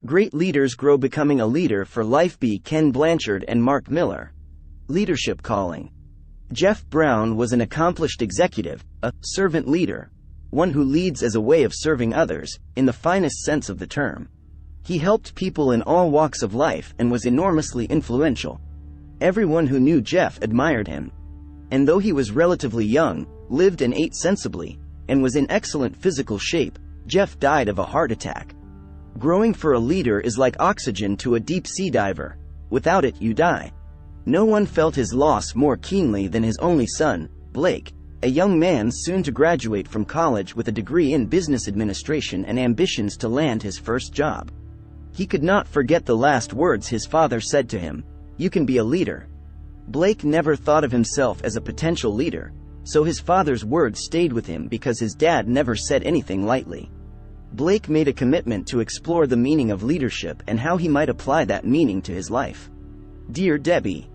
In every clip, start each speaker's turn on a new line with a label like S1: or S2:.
S1: Great leaders grow becoming a leader for life. B. Ken Blanchard and Mark Miller. Leadership calling. Jeff Brown was an accomplished executive, a servant leader, one who leads as a way of serving others, in the finest sense of the term. He helped people in all walks of life and was enormously influential. Everyone who knew Jeff admired him. And though he was relatively young, lived and ate sensibly, and was in excellent physical shape, Jeff died of a heart attack. Growing for a leader is like oxygen to a deep-sea diver. Without it, you die. No one felt his loss more keenly than his only son, Blake, a young man soon to graduate from college with a degree in business administration and ambitions to land his first job. He could not forget the last words his father said to him, "You can be a leader." Blake never thought of himself as a potential leader, so his father's words stayed with him because his dad never said anything lightly. Blake made a commitment to explore the meaning of leadership and how he might apply that meaning to his life. Dear Debbie.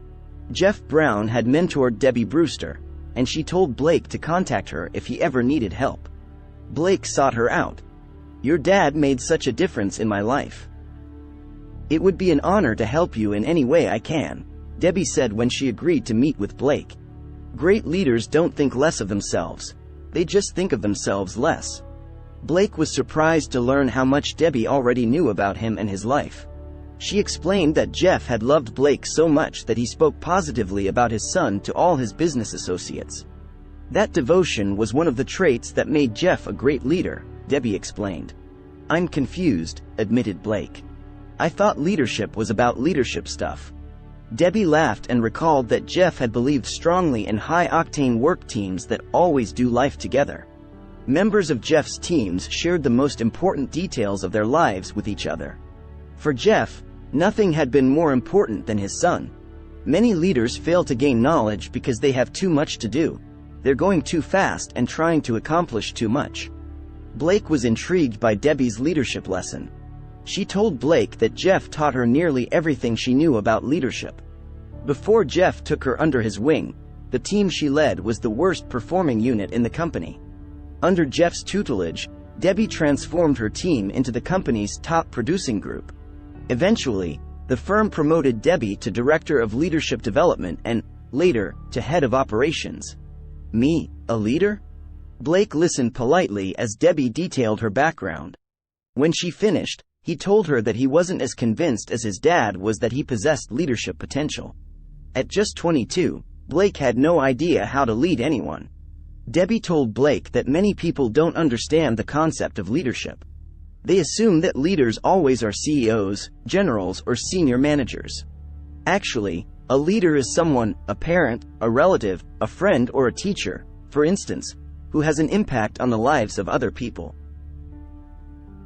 S1: Jeff Brown had mentored Debbie Brewster, and she told Blake to contact her if he ever needed help. Blake sought her out. "Your dad made such a difference in my life. It would be an honor to help you in any way I can," Debbie said when she agreed to meet with Blake. Great leaders don't think less of themselves. They just think of themselves less. Blake was surprised to learn how much Debbie already knew about him and his life. She explained that Jeff had loved Blake so much that he spoke positively about his son to all his business associates. That devotion was one of the traits that made Jeff a great leader, Debbie explained. "I'm confused," admitted Blake. "I thought leadership was about leadership stuff." Debbie laughed and recalled that Jeff had believed strongly in high-octane work teams that always do life together. Members of Jeff's teams shared the most important details of their lives with each other. For Jeff, nothing had been more important than his son. Many leaders fail to gain knowledge because they have too much to do. They're going too fast and trying to accomplish too much. Blake was intrigued by Debbie's leadership lesson. She told Blake that Jeff taught her nearly everything she knew about leadership. Before Jeff took her under his wing, the team she led was the worst performing unit in the company. Under Jeff's tutelage, Debbie transformed her team into the company's top producing group. Eventually, the firm promoted Debbie to Director of Leadership Development and, later, to Head of Operations. "Me, a leader?" Blake listened politely as Debbie detailed her background. When she finished, he told her that he wasn't as convinced as his dad was that he possessed leadership potential. At just 22, Blake had no idea how to lead anyone. Debbie told Blake that many people don't understand the concept of leadership. They assume that leaders always are CEOs, generals, or senior managers. Actually, a leader is someone, a parent, a relative, a friend, or a teacher, for instance, who has an impact on the lives of other people.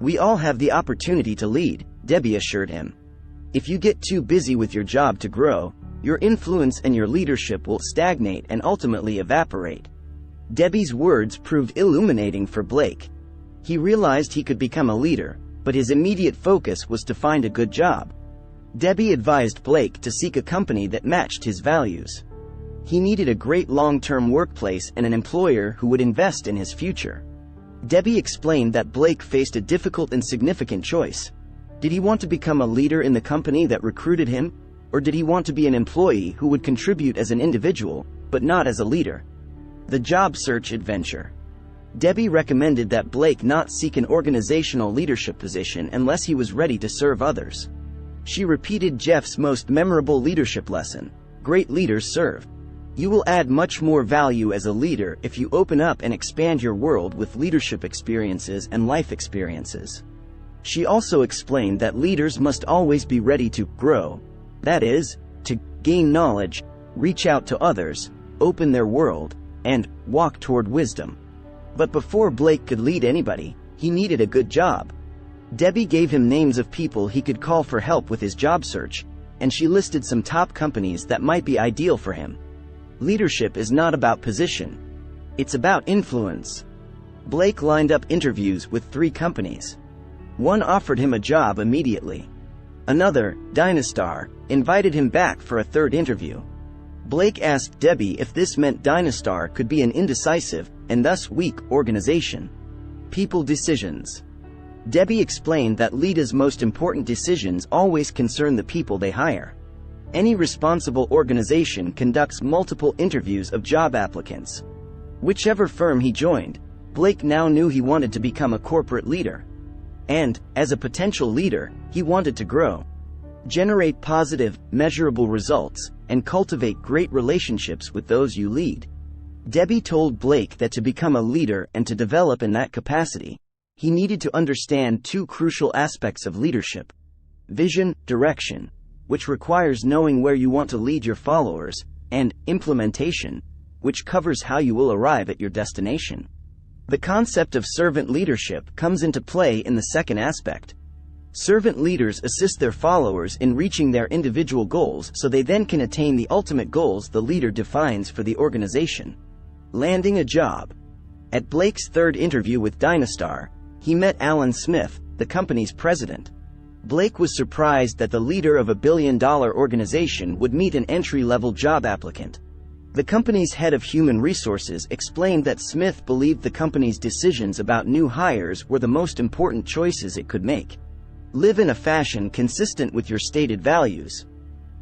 S1: "We all have the opportunity to lead," Debbie assured him. "If you get too busy with your job to grow, your influence and your leadership will stagnate and ultimately evaporate." Debbie's words proved illuminating for Blake. He realized he could become a leader, but his immediate focus was to find a good job. Debbie advised Blake to seek a company that matched his values. He needed a great long-term workplace and an employer who would invest in his future. Debbie explained that Blake faced a difficult and significant choice. Did he want to become a leader in the company that recruited him, or did he want to be an employee who would contribute as an individual, but not as a leader? The job search adventure. Debbie recommended that Blake not seek an organizational leadership position unless he was ready to serve others. She repeated Jeff's most memorable leadership lesson: great leaders serve. You will add much more value as a leader if you open up and expand your world with leadership experiences and life experiences. She also explained that leaders must always be ready to grow, that is, to gain knowledge, reach out to others, open their world, and walk toward wisdom. But before Blake could lead anybody, he needed a good job. Debbie gave him names of people he could call for help with his job search, and she listed some top companies that might be ideal for him. Leadership is not about position. It's about influence. Blake lined up interviews with 3 companies. One offered him a job immediately. Another, Dynastar, invited him back for a 3rd interview. Blake asked Debbie if this meant Dynastar could be an indecisive, and thus weak, organization. People decisions. Debbie explained that leaders' most important decisions always concern the people they hire. Any responsible organization conducts multiple interviews of job applicants. Whichever firm he joined, Blake now knew he wanted to become a corporate leader. And, as a potential leader, he wanted to grow, generate positive, measurable results, and cultivate great relationships with those you lead. Debbie told Blake that to become a leader and to develop in that capacity, he needed to understand two crucial aspects of leadership: vision, direction, which requires knowing where you want to lead your followers, and implementation, which covers how you will arrive at your destination. The concept of servant leadership comes into play in the second aspect. Servant leaders assist their followers in reaching their individual goals so they then can attain the ultimate goals the leader defines for the organization. Landing a job. At Blake's third interview with Dynastar, he met Alan Smith, the company's president. Blake was surprised that the leader of a billion-dollar organization would meet an entry-level job applicant. The company's head of human resources explained that Smith believed the company's decisions about new hires were the most important choices it could make. Live in a fashion consistent with your stated values.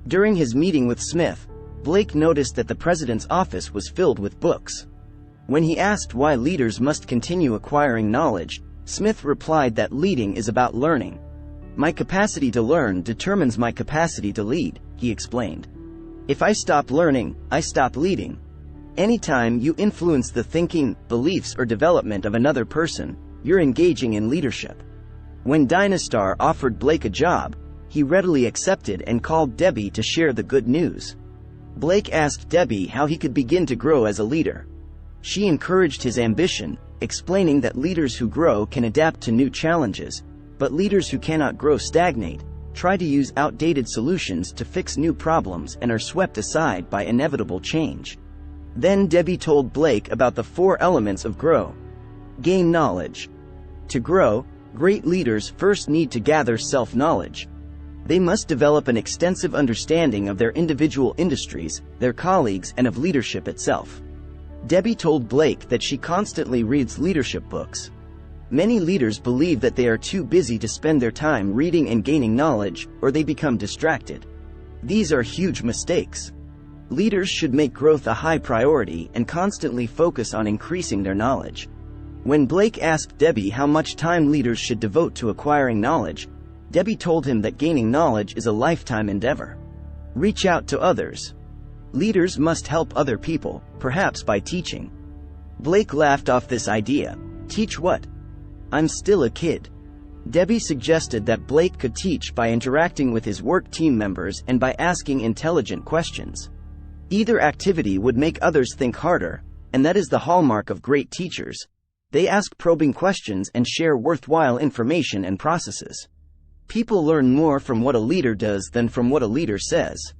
S1: During his meeting with Smith, Blake noticed that the president's office was filled with books. When he asked why leaders must continue acquiring knowledge, Smith replied that leading is about learning. My capacity to learn determines my capacity to lead, he explained. If I stop learning, I stop leading. Anytime you influence the thinking, beliefs, or development of another person, you're engaging in leadership. When Dynastar offered Blake a job, he readily accepted and called Debbie to share the good news. Blake asked Debbie how he could begin to grow as a leader. She encouraged his ambition, explaining that leaders who grow can adapt to new challenges, but leaders who cannot grow stagnate, try to use outdated solutions to fix new problems, and are swept aside by inevitable change. Then Debbie told Blake about the 4 elements of grow. Gain knowledge. To grow, great leaders first need to gather self-knowledge. They must develop an extensive understanding of their individual industries, their colleagues, and of leadership itself. Debbie told Blake that she constantly reads leadership books. Many leaders believe that they are too busy to spend their time reading and gaining knowledge, or they become distracted. These are huge mistakes. Leaders should make growth a high priority and constantly focus on increasing their knowledge. When Blake asked Debbie how much time leaders should devote to acquiring knowledge, Debbie told him that gaining knowledge is a lifetime endeavor. Reach out to others. Leaders must help other people, perhaps by teaching. Blake laughed off this idea. Teach what? I'm still a kid. Debbie suggested that Blake could teach by interacting with his work team members and by asking intelligent questions. Either activity would make others think harder, and that is the hallmark of great teachers. They ask probing questions and share worthwhile information and processes. People learn more from what a leader does than from what a leader says.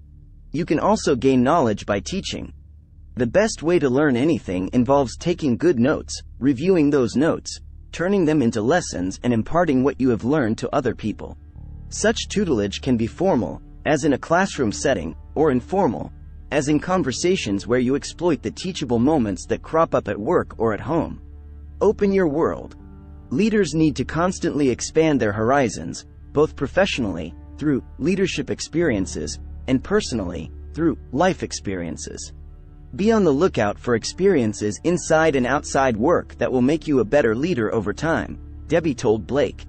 S1: You can also gain knowledge by teaching. The best way to learn anything involves taking good notes, reviewing those notes, turning them into lessons, and imparting what you have learned to other people. Such tutelage can be formal, as in a classroom setting, or informal, as in conversations where you exploit the teachable moments that crop up at work or at home. Open your world. Leaders need to constantly expand their horizons, both professionally, through leadership experiences, and personally, through life experiences. Be on the lookout for experiences inside and outside work that will make you a better leader over time, Debbie told Blake.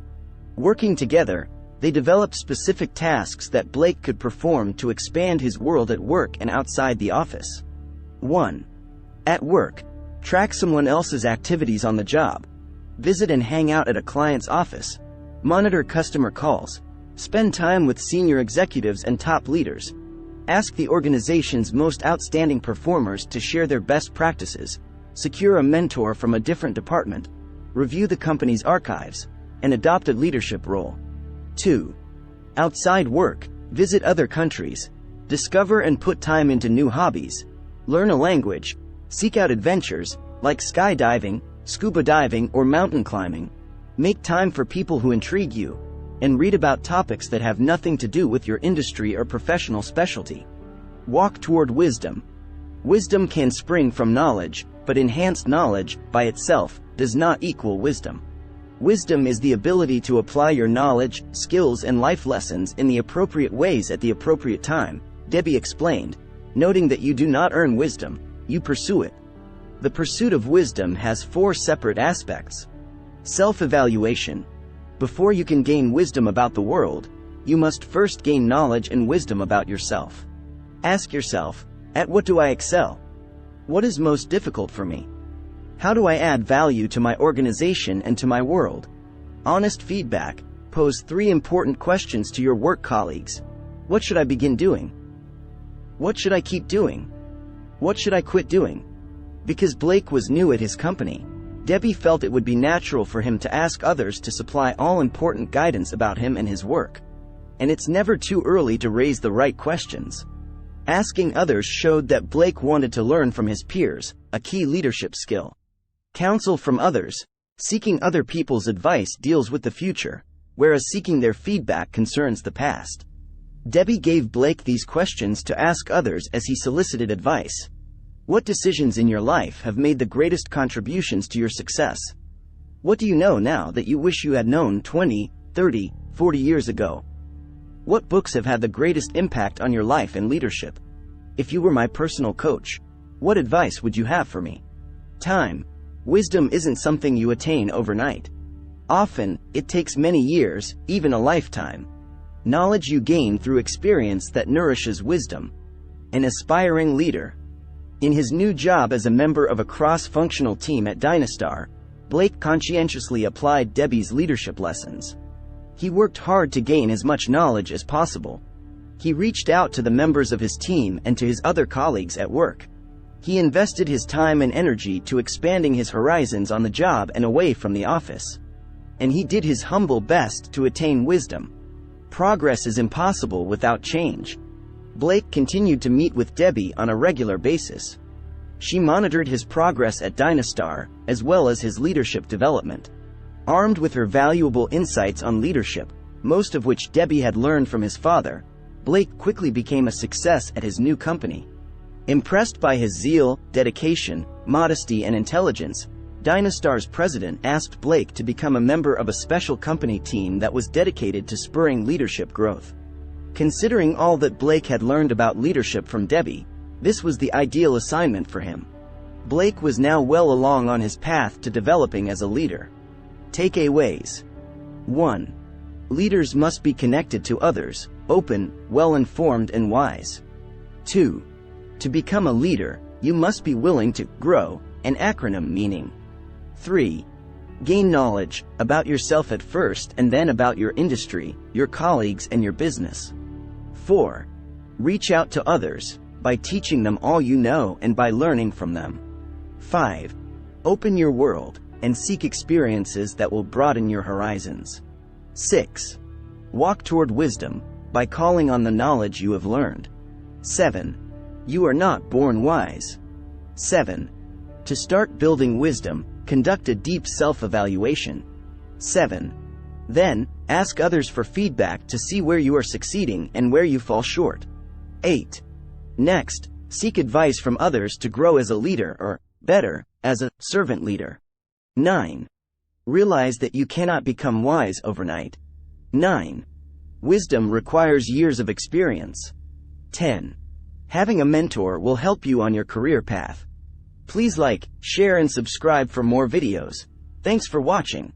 S1: Working together, they developed specific tasks that Blake could perform to expand his world at work and outside the office. 1. At work, track someone else's activities on the job. Visit and hang out at a client's office. Monitor customer calls. Spend time with senior executives and top leaders. Ask the organization's most outstanding performers to share their best practices. Secure a mentor from a different department. Review the company's archives, and adopt a leadership role. 2. Outside work, visit other countries. Discover and put time into new hobbies. Learn a language. Seek out adventures, like skydiving, scuba diving, or mountain climbing. Make time for people who intrigue you, and read about topics that have nothing to do with your industry or professional specialty. Walk toward wisdom. Wisdom can spring from knowledge, but enhanced knowledge, by itself, does not equal wisdom. Wisdom is the ability to apply your knowledge, skills, and life lessons in the appropriate ways at the appropriate time, Debbie explained, noting that you do not earn wisdom, you pursue it. The pursuit of wisdom has 4 separate aspects. Self-evaluation. Before you can gain wisdom about the world, you must first gain knowledge and wisdom about yourself. Ask yourself, at what do I excel? What is most difficult for me? How do I add value to my organization and to my world? Honest feedback. Pose 3 important questions to your work colleagues. What should I begin doing? What should I keep doing? What should I quit doing? Because Blake was new at his company, Debbie felt it would be natural for him to ask others to supply all-important guidance about him and his work. And it's never too early to raise the right questions. Asking others showed that Blake wanted to learn from his peers, a key leadership skill. Counsel from others. Seeking other people's advice deals with the future, whereas seeking their feedback concerns the past. Debbie gave Blake these questions to ask others as he solicited advice. What decisions in your life have made the greatest contributions to your success? What do you know now that you wish you had known 20, 30, 40 years ago? What books have had the greatest impact on your life and leadership? If you were my personal coach, what advice would you have for me? Time. Wisdom isn't something you attain overnight. Often, it takes many years, even a lifetime. Knowledge you gain through experience that nourishes wisdom. An aspiring leader. In his new job as a member of a cross-functional team at Dynastar, Blake conscientiously applied Debbie's leadership lessons. He worked hard to gain as much knowledge as possible. He reached out to the members of his team and to his other colleagues at work. He invested his time and energy to expanding his horizons on the job and away from the office. And he did his humble best to attain wisdom. Progress is impossible without change. Blake continued to meet with Debbie on a regular basis. She monitored his progress at Dynastar, as well as his leadership development. Armed with her valuable insights on leadership, most of which Debbie had learned from his father, Blake quickly became a success at his new company. Impressed by his zeal, dedication, modesty, and intelligence, Dynastar's president asked Blake to become a member of a special company team that was dedicated to spurring leadership growth. Considering all that Blake had learned about leadership from Debbie, this was the ideal assignment for him. Blake was now well along on his path to developing as a leader. Takeaways. 1. Leaders must be connected to others, open, well-informed, and wise. 2. To become a leader, you must be willing to grow, an acronym meaning. 3. Gain knowledge about yourself at first and then about your industry, your colleagues, and your business. 4. Reach out to others by teaching them all you know and by learning from them. 5. Open your world and seek experiences that will broaden your horizons. 6. Walk toward wisdom by calling on the knowledge you have learned. 7. You are not born wise. 7. To start building wisdom, conduct a deep self-evaluation. 7. Then, ask others for feedback to see where you are succeeding and where you fall short. 8. Next, seek advice from others to grow as a leader or, better, as a servant leader. 9. Realize that you cannot become wise overnight. 9. Wisdom requires years of experience. 10. Having a mentor will help you on your career path. Please like, share, and subscribe for more videos. Thanks for watching.